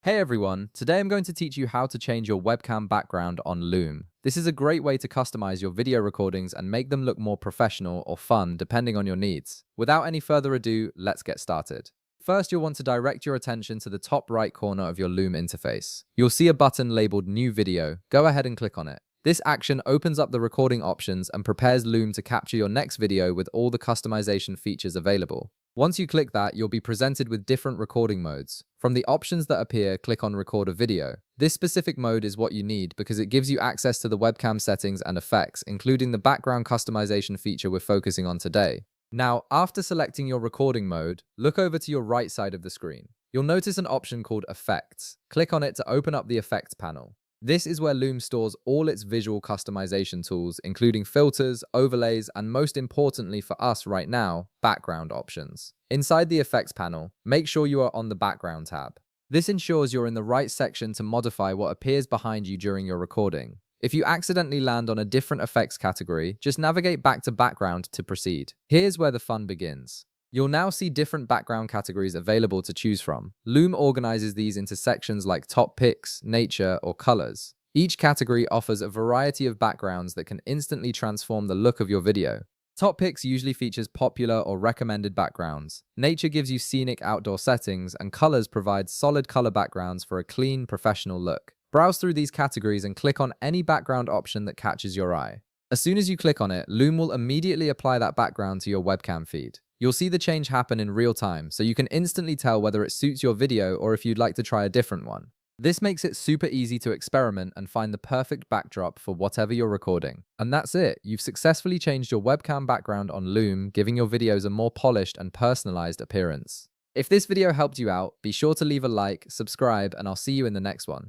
Hey everyone, today I'm going to teach you how to change your webcam background on Loom. This is a great way to customize your video recordings and make them look more professional or fun depending on your needs. Without any further ado, let's get started. First, you'll want to direct your attention to the top right corner of your Loom interface. You'll see a button labeled New Video. Go ahead and click on it. This action opens up the recording options and prepares Loom to capture your next video with all the customization features available. Once you click that, you'll be presented with different recording modes. From the options that appear, click on Record a Video. This specific mode is what you need because it gives you access to the webcam settings and effects, including the background customization feature we're focusing on today. Now, after selecting your recording mode, look over to your right side of the screen. You'll notice an option called Effects. Click on it to open up the Effects panel. This is where Loom stores all its visual customization tools, including filters, overlays, and most importantly for us right now, background options. Inside the Effects panel, make sure you are on the Background tab. This ensures you're in the right section to modify what appears behind you during your recording. If you accidentally land on a different effects category, just navigate back to Background to proceed. Here's where the fun begins. You'll now see different background categories available to choose from. Loom organizes these into sections like top picks, nature, or colors. Each category offers a variety of backgrounds that can instantly transform the look of your video. Top picks usually features popular or recommended backgrounds. Nature gives you scenic outdoor settings, and colors provide solid color backgrounds for a clean, professional look. Browse through these categories and click on any background option that catches your eye. As soon as you click on it, Loom will immediately apply that background to your webcam feed. You'll see the change happen in real time, so you can instantly tell whether it suits your video or if you'd like to try a different one. This makes it super easy to experiment and find the perfect backdrop for whatever you're recording. And that's it, you've successfully changed your webcam background on Loom, giving your videos a more polished and personalized appearance. If this video helped you out, be sure to leave a like, subscribe, and I'll see you in the next one.